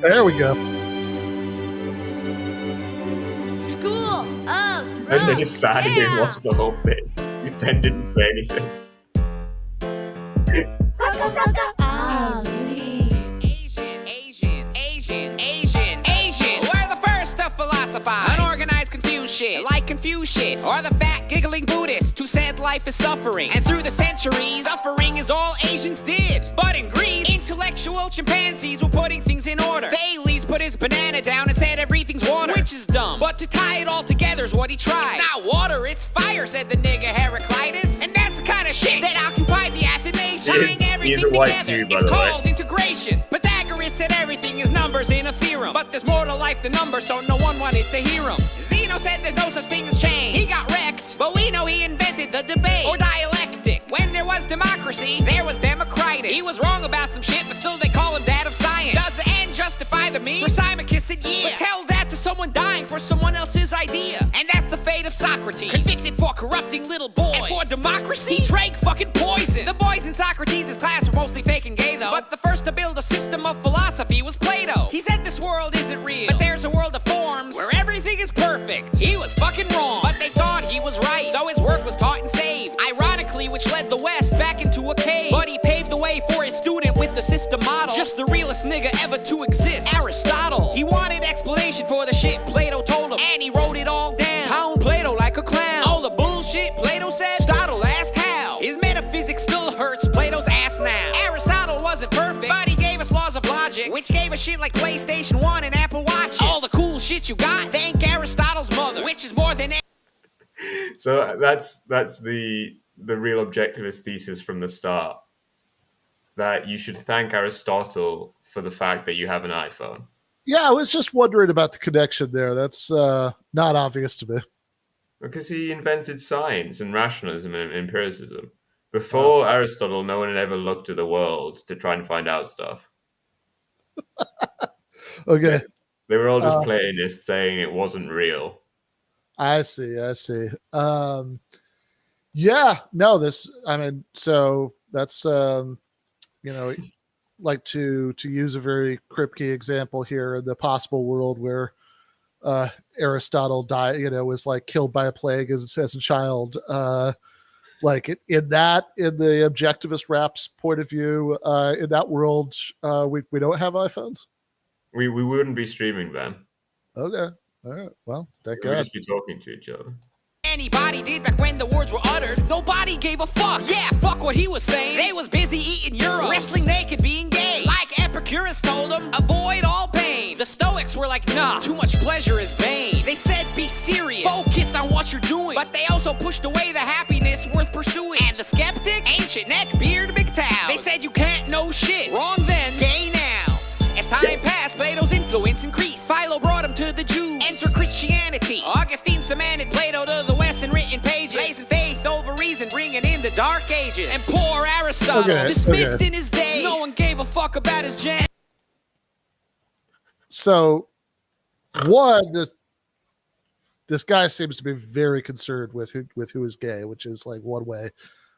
There we go. School of And then he sat here and watched the whole thing. He then didn't say anything. Asian. We're the first to philosophize. Unorganized, confused shit. Like Confucius. Or the fat, giggling Buddhist who said life is suffering. And through the centuries, suffering is all Asians did. But in Greece, intellectual chimpanzees were putting things in order. Thales put his banana down and said everything's water, which is dumb. But to tie it all together is what he tried. It's not water, it's fire, said the nigga Heraclitus. And that's the kind of shit that occupied the Athenais, tying everything together. It's called integration. Pythagoras said everything is numbers in a theorem. But there's more to life than numbers, so no one wanted to hear him. Zeno said there's no such thing as change. He got wrecked, but we know he invented the debate, or dialectic. When there was democracy, there was Democritus. He was wrong about some shit, but still they call him dad of science. Does the end justify the means? For Symmachus said yeah. But tell that to someone dying for someone else's idea. And that's the fate of Socrates, convicted for corrupting little boys. And for democracy, he drank fucking poison. The boys in Socrates' class were mostly fake and gay though. But the first to build a system of philosophy was Plato. He said this world isn't real, but there's a world of forms where everything is perfect. He was fucking wrong, but they thought he was right, so his work was taught and saved. Ironically, which led the West back into a cave. But he paved the way for his student with the system model. Just the realest nigga ever to exist, Aristotle. He wanted explanation for the shit Plato told him, and he wrote it all down. Pound Plato like a clown. All the bullshit Plato said, Aristotle asked how. His metaphysics still hurts Plato's ass now. Aristotle wasn't perfect, but he gave us laws of logic, which gave us shit like PlayStation 1 and Apple Watches. All the cool shit you got, thank Aristotle's mother, which is more than... So that's the real objectivist thesis from the start. That you should thank Aristotle for the fact that you have an iPhone. Yeah, I was just wondering about the connection there. That's not obvious to me. Because he invented science and rationalism and empiricism. Before Aristotle, no one had ever looked at the world to try and find out stuff. Okay. They were all just Platonists saying it wasn't real. I see. Yeah, no, so that's, like to use a very Kripke example here, the possible world where Aristotle died, was like killed by a plague as a child. Like in the objectivist rap's point of view, in that world, we don't have iPhones. We wouldn't be streaming then. Okay. All right. Well, thank God. We'd just be talking to each other. Anybody did back when the words were uttered. Nobody gave a fuck. Yeah, fuck what he was saying. They was busy eating euros, wrestling naked, being gay. Like Epicurus told them, avoid all pain. The Stoics were like, nah, too much pleasure is vain. They said, be serious, focus on what you're doing. But they also pushed away the happiness worth pursuing. And the skeptics, ancient neck, beard, big towel. They said you can't know shit. Wrong then, gay now. As time passed, Plato's influence increased. Philo brought him to the Jews. Enter Christianity. Augustine cemented Plato to the West in written pages. Placing faith over reason, bringing in the Dark Ages. And poor Aristotle, dismissed in his day. No one gave a fuck about his gen. So, one, this guy seems to be very concerned with who is gay, which is like one way,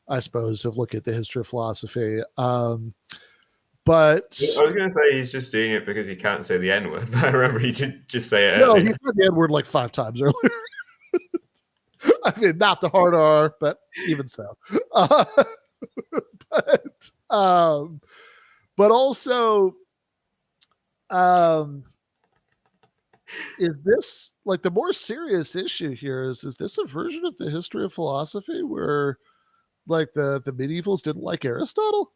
I suppose, of looking at the history of philosophy. But I was going to say he's just doing it because he can't say the N-word, but I remember he did just say it. No, he said the N-word like 5 times earlier. I mean, not the hard R, but even so. But also, is this like the more serious issue here? Is this a version of the history of philosophy where, like, the medievals didn't like Aristotle?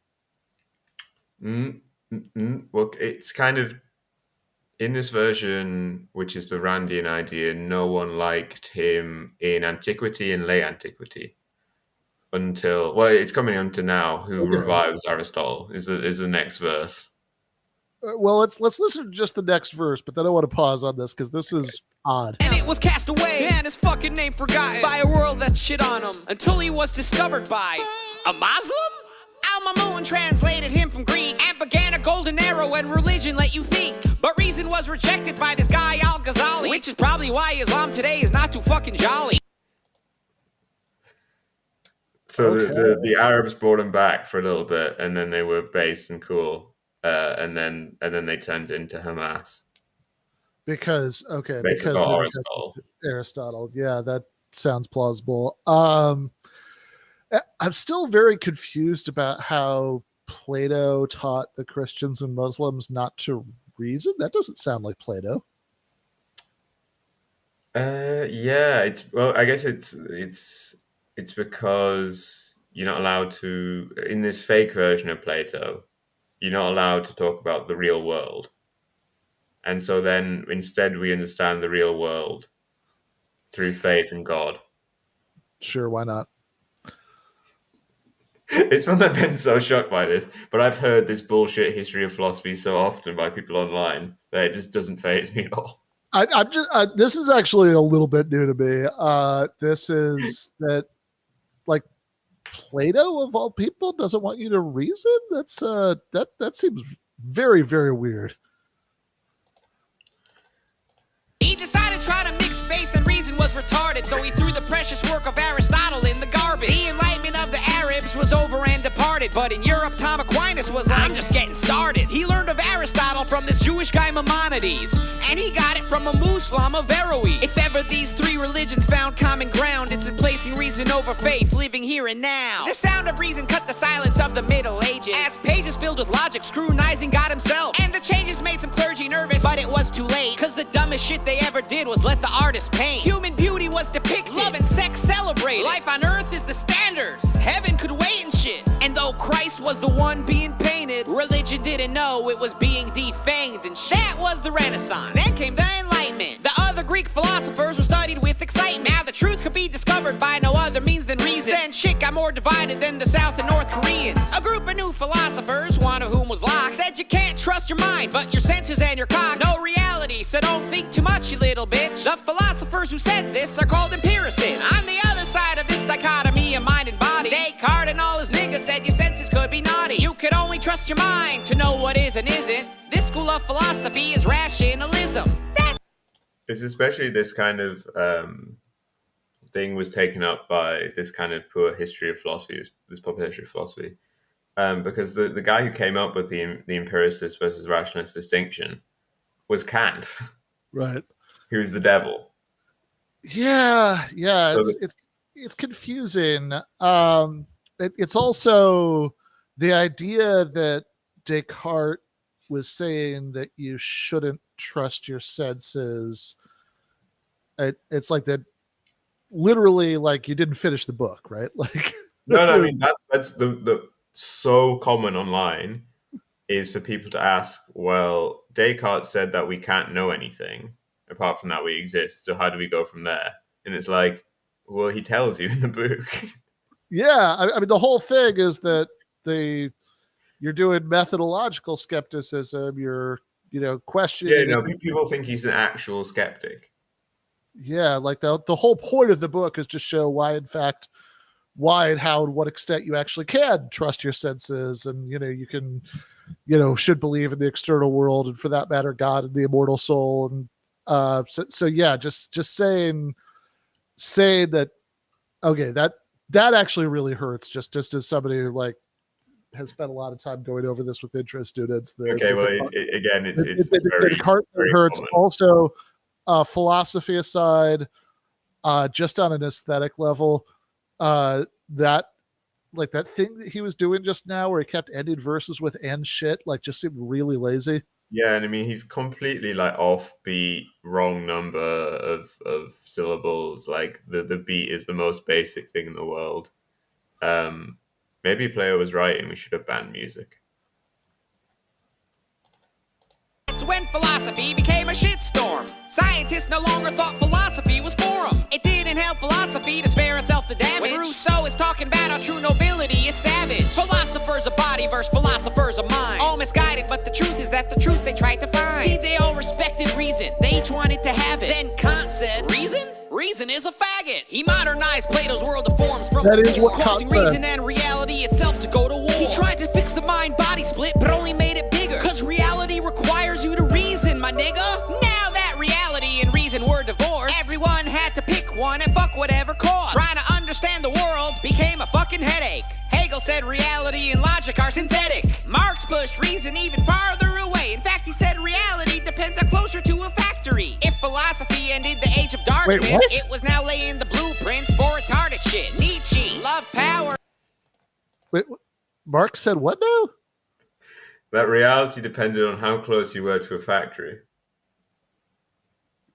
Well, it's kind of in this version, which is the Randian idea, no one liked him in antiquity and late antiquity until, well, it's coming on to now. Who revives Aristotle is the next verse. Well, let's listen to just the next verse, but then I want to pause on this because this is odd. And it was cast away and his fucking name forgotten by a world that shit on him until he was discovered by a Muslim? Al-Mamun translated him from Greek and began a golden era when religion let you think. But reason was rejected by this guy Al-Ghazali, which is probably why Islam today is not too fucking jolly. So the Arabs brought him back for a little bit, and then they were based and cool. and then they turned into Hamas. Because Basically got Aristotle. Yeah, that sounds plausible. I'm still very confused about how Plato taught the Christians and Muslims not to reason. That doesn't sound like Plato. Yeah, I guess it's because you're not allowed to, in this fake version of Plato, you're not allowed to talk about the real world. And so then instead we understand the real world through faith in God. Sure, why not? It's fun that Ben's so shocked by this, but I've heard this bullshit history of philosophy so often by people online that it just doesn't faze me at all. This is actually a little bit new to me. This is that, like, Plato of all people doesn't want you to reason. That's that seems very, very weird. He decided to try to mix faith and reason was retarded, so he threw the precious work of Aristotle in the garbage. The enlightenment of the Arabs was over and departed, but in Europe, Tom Aquinas was like, I'm just getting started. He learned of Aristotle from this Jewish guy Maimonides, and he got it from a Muslim of Averroes. If ever these three religions found common ground, it's in placing reason over faith, living here and now. The sound of reason cut the silence of the Middle Ages, as pages filled with logic scrutinizing God himself. And the changes made some clergy nervous, but it was too late, cause the dumbest shit they ever did was let the artist paint. Human beauty was depicted, love and sex celebrated. Life on earth is the standard, heaven could wait and shit. And though Christ was the one being painted, religion didn't know it was being defanged and shit. That was the Renaissance. Then came the Enlightenment. The other Greek philosophers were studied with excitement. Now the truth could be discovered by no other means than reason. Then shit got more divided than the South and North Koreans. A group of new philosophers, one of whom was Locke, said you can't trust your mind, but your senses and your cock know reality, so don't think too much, you little bitch. The philosophers who said this are called empiricists. On the other side of this dichotomy of mind and body, Descartes and all his niggas said your senses could be naughty. You could only trust your mind to know what is and isn't. This school of philosophy is rationalism. It's especially this kind of thing was taken up by this kind of poor history of philosophy, this popular history of philosophy, because the guy who came up with the empiricist versus rationalist distinction was Kant, right? Who's the devil. Yeah, So it's confusing. It's also the idea that Descartes was saying that you shouldn't trust your senses. It's like that, literally, like you didn't finish the book, right? Like, I mean that's the so common online is for people to ask, well, Descartes said that we can't know anything apart from that we exist, so how do we go from there? And it's like, well, he tells you in the book. Yeah, I mean, the whole thing is that you're doing methodological skepticism. You're, questioning. Yeah, people think he's an actual skeptic. Yeah, like the whole point of the book is to show why and how and what extent you actually can trust your senses, and you can, should believe in the external world, and for that matter, God and the immortal soul, and so yeah, just saying that. Okay, that actually really hurts. Just as somebody who has spent a lot of time going over this with intro students. It's very hurts. Common. Also, philosophy aside, just on an aesthetic level, that thing that he was doing just now, where he kept ending verses with "and shit," just seemed really lazy. Yeah, and I mean he's completely offbeat, wrong number of syllables. Like the beat is the most basic thing in the world. Maybe Plato was right, and we should have banned music. It's when philosophy became a shitstorm. Scientists no longer thought philosophy was for them. It didn't help philosophy to spare itself the damage. When Rousseau is talking about how true nobility is savage. Philosophers of body versus philosophers of mind. All misguided, but the truth is that the truth they tried to find. See, they all respected reason. They each wanted to have it. Then Kant said, reason? Reason is a faggot. He modernized Plato's world of forms from that is what causing Kant reason and reality itself to go to war. He tried to fix the mind-body split, but only made it bigger. Cause reality requires you to reason, my nigga. Now that reality and reason were divorced, everyone had to pick one and fuck whatever caused. Trying to understand the world became a fucking headache. Hegel said reality and logic are synthetic. Marx pushed reason even farther away. In fact, he said reality depends how close you're to a factory. If philosophy ended the age of darkness, what? it was now laying the blueprints for retarded shit. Nietzsche, love power. Wait, Marx said what now? That reality depended on how close you were to a factory.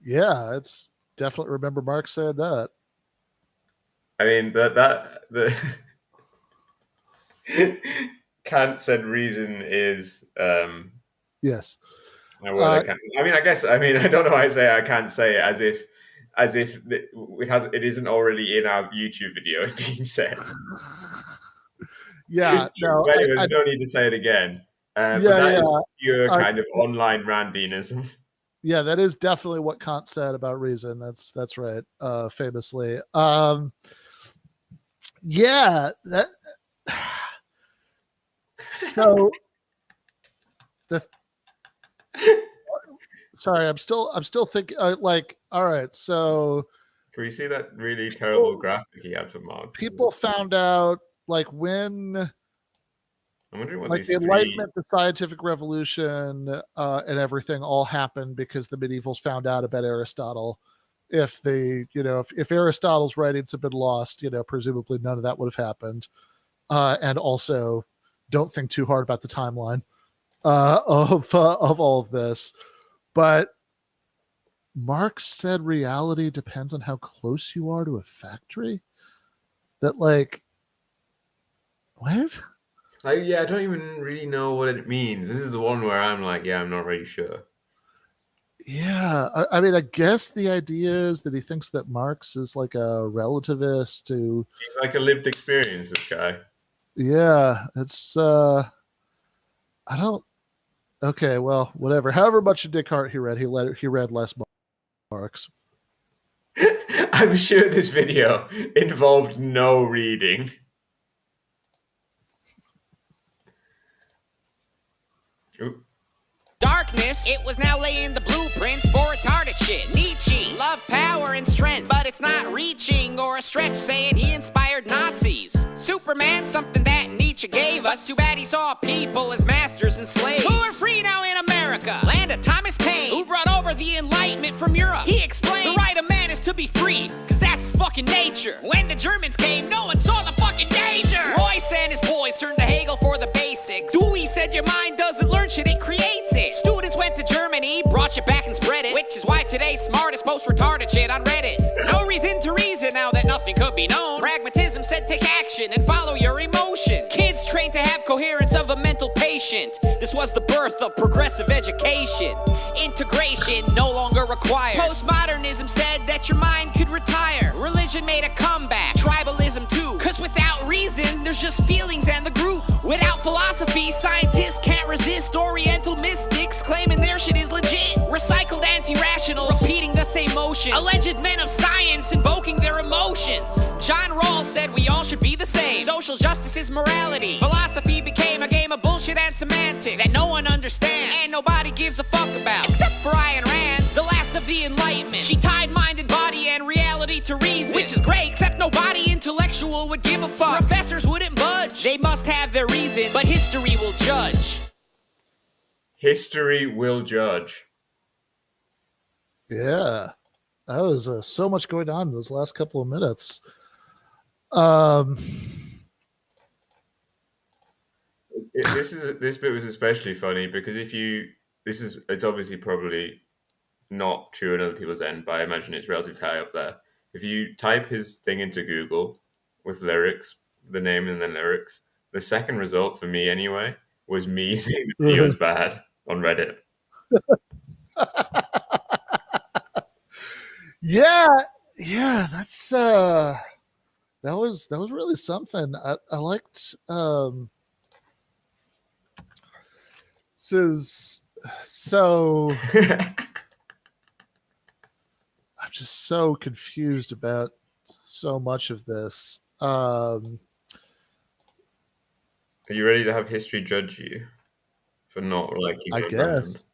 Yeah, it's definitely remember Marx said that. I mean, the Kant said reason is Yes. I mean, I don't know why I say I can't say it as if it isn't already in our YouTube video being said. Yeah, no. But anyway, there's no need to say it again. But that is pure kind of online randinism. Yeah, that is definitely what Kant said about reason. That's right. Famously. Yeah, that. So sorry, I'm still thinking. Like, all right, so can we see that really terrible graphic he had for Marx? People found out like when. I'm wondering what like the Enlightenment, the scientific revolution, and everything all happened because the medievals found out about Aristotle. If Aristotle's writings had been lost, presumably none of that would have happened. And also, don't think too hard about the timeline of all of this. But Marx said reality depends on how close you are to a factory. That what? I don't even really know what it means. This is the one where I'm like, I'm not really sure. Yeah, I mean, I guess the idea is that he thinks that Marx is like a relativist who... Like a lived experience, this guy. Yeah, it's... I don't... Okay, well, whatever. However much of Descartes he read less Marx. I'm sure this video involved no reading. Darkness, it was now laying the blueprints for retarded shit. Nietzsche, love, power, and strength, but it's not reaching or a stretch saying he inspired Nazis. Superman, something that Nietzsche gave us. Too bad he saw people as masters and slaves. Who are free now in America? Land of Thomas Paine, who brought over the Enlightenment from Europe. He explained the right of man is to be free, cause that's his fucking nature. When the Germans came, no one saw the fucking danger. Royce and his boys turned to Hegel for the basics. Dewey said your mind doesn't learn shit, it creates it. Students went to Germany, brought you back and spread it, which is why today's smartest, most retarded shit on Reddit. No reason to reason now that nothing could be known. Pragmatism said take action and follow your emotion. Kids trained to have coherence of a mental patient. This was the birth of progressive education. Integration no longer required. Postmodernism said that your mind could retire. Religion made a comeback. Tribalism too. Cause without reason, there's just feelings and the group. Without philosophy, scientists can't resist Oriental mystics claiming their shit is legit. Recycled anti-rationals repeating the same motion. Alleged men of science invoking their emotions. John Rawls said we all should be the same. Social justice is morality. Philosophy became a game of bullshit and semantics that no one understands and nobody gives a fuck about. Except for Ayn Rand, the last of the Enlightenment. She tied mind and body and reality to reason, which is great, except nobody intellectual would give a fuck. Professors wouldn't budge. They must have their reasons, but history will judge. History will judge. Yeah, that was so much going on in those last couple of minutes. This bit was especially funny because it's obviously probably not true on other people's end, but I imagine it's relatively high up there. If you type his thing into Google with lyrics, the name and then lyrics, the second result for me anyway was me saying the video's bad on Reddit. Yeah, that's that was really something. I liked so I'm just so confused about so much of this. Are you ready to have history judge you for not liking? I guess.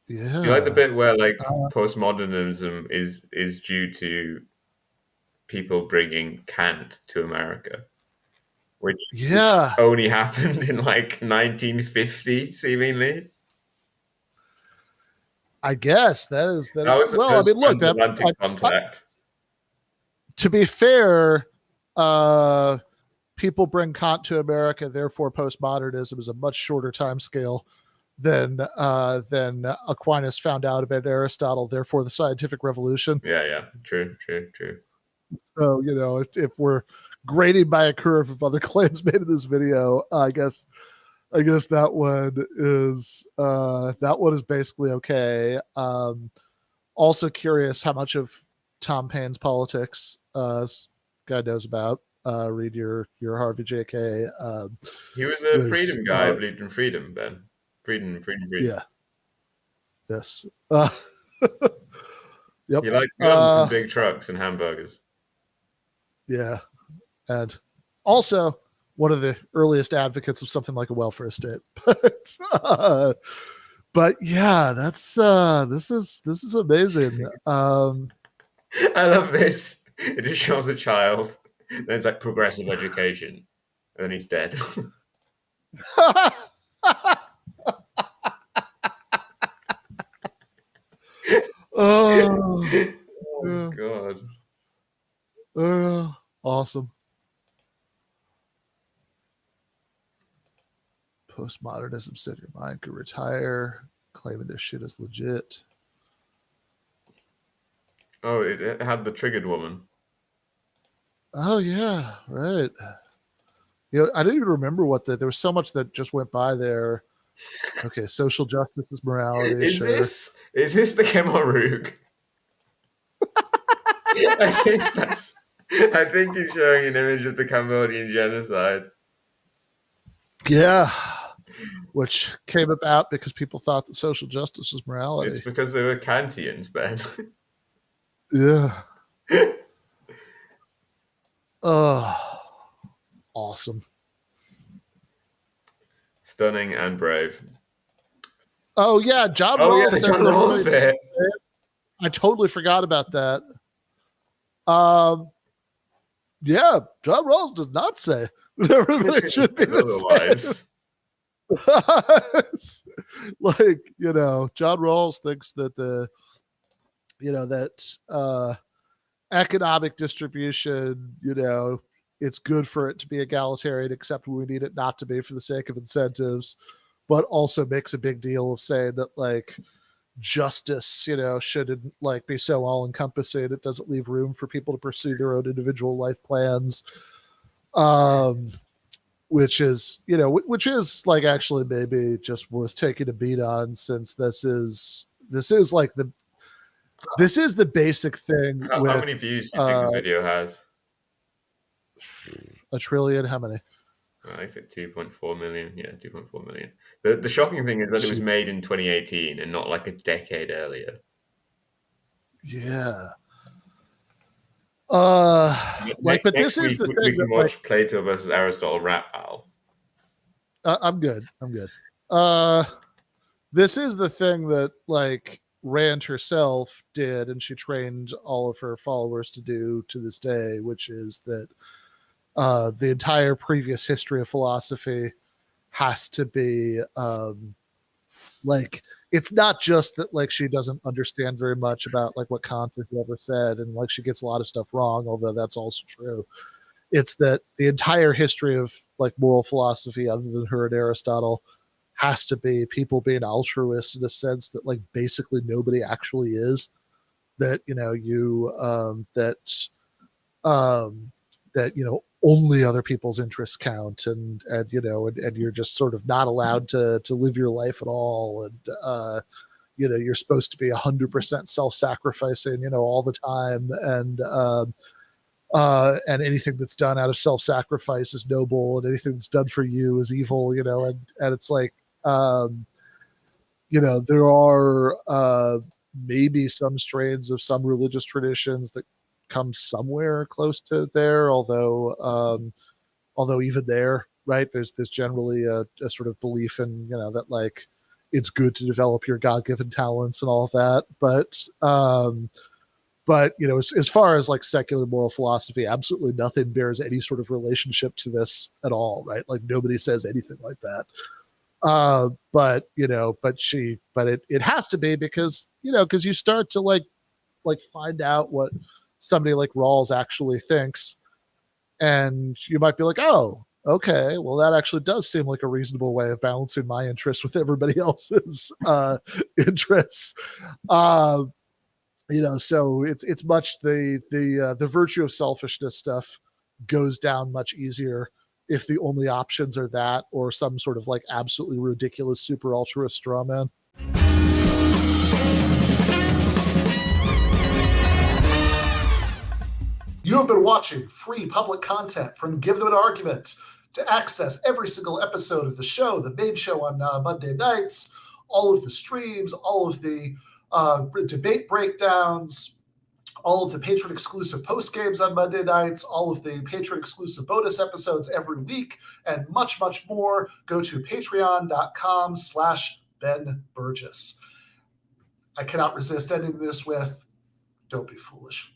Yeah. You like the bit where postmodernism is due to people bringing Kant to America? which Yeah. only happened in like 1950, seemingly. I guess that is That was the well. I first mean, look, that transatlantic contact. to be fair, people bring Kant to America, therefore postmodernism is a much shorter time scale than Aquinas found out about Aristotle, therefore the scientific revolution. Yeah, true. So, you know, if we're grading by a curve of other claims made in this video, I guess that one is basically okay. Also curious how much of Tom Paine's politics guy knows about. Read your Harvey J.K. He was a freedom guy, believed in freedom, Ben. Freedom. Yeah. Yes. Yep. He liked guns and big trucks and hamburgers. Yeah. And also one of the earliest advocates of something like a welfare state. But yeah, that's this is amazing. I love this. It just shows a child. Then it's like progressive education. And then he's dead. Oh, oh God. Awesome. Postmodernism said your mind could retire, claiming this shit is legit. Oh, it had the triggered woman. Oh yeah, right. You know, I didn't even remember there was so much that just went by there. Okay, social justice is morality. Is this the Khmer I think he's showing an image of the Cambodian genocide. Yeah. Which came about because people thought that social justice was morality. It's because they were Kantians, Ben. Yeah. Awesome. Stunning and brave. Oh yeah, John Rawls said John Rawls bit. I totally forgot about that. Yeah, John Rawls does not say that everybody should be otherwise. Like, you know, John Rawls thinks that economic distribution, you know, it's good for it to be egalitarian, except when we need it not to be for the sake of incentives, but also makes a big deal of saying that like justice, you know, shouldn't like be so all encompassing. It doesn't leave room for people to pursue their own individual life plans. Which is like actually maybe just worth taking a beat on, since this is the basic thing. How many views do you think this video has? 1 trillion. How many? I think 2.4 million. Yeah, 2.4 million. The shocking thing is that it was made in 2018 and not like a decade earlier. Yeah. But this is the thing. We can watch Plato versus Aristotle rap battle. I'm good. This is the thing that like Rand herself did, and she trained all of her followers to do to this day, which is that the entire previous history of philosophy has to be like, it's not just that like she doesn't understand very much about like what Kant or whoever said, and like she gets a lot of stuff wrong, although that's also true. It's that the entire history of like moral philosophy, other than her and Aristotle, has to be people being altruists in a sense that like basically nobody actually is. That, you know, that you know, only other people's interests count, and you know, and you're just sort of not allowed to live your life at all, and you know, you're supposed to be 100% self-sacrificing, you know, all the time, and anything that's done out of self-sacrifice is noble, and anything that's done for you is evil, you know, and it's like, you know, there are maybe some strains of some religious traditions that come somewhere close to there, although even there, right, there's generally a sort of belief in, you know, that like it's good to develop your God-given talents and all of that, but But, you know, as far as like secular moral philosophy, absolutely nothing bears any sort of relationship to this at all, right? Like nobody says anything like that. But you know, but it has to be because, you know, because you start to like find out what somebody like Rawls actually thinks, and you might be like, oh, okay, well, that actually does seem like a reasonable way of balancing my interests with everybody else's interests. You know, so it's much the virtue of selfishness stuff goes down much easier if the only options are that or some sort of like absolutely ridiculous super ultra straw man. You have been watching free public content from Give Them an Argument. To access every single episode of the show, the main show on Monday nights, all of the streams, all of the debate breakdowns, all of the patron-exclusive post-games on Monday nights, all of the patron-exclusive bonus episodes every week, and much, much more, go to patreon.com/Ben Burgis. I cannot resist ending this with, don't be foolish.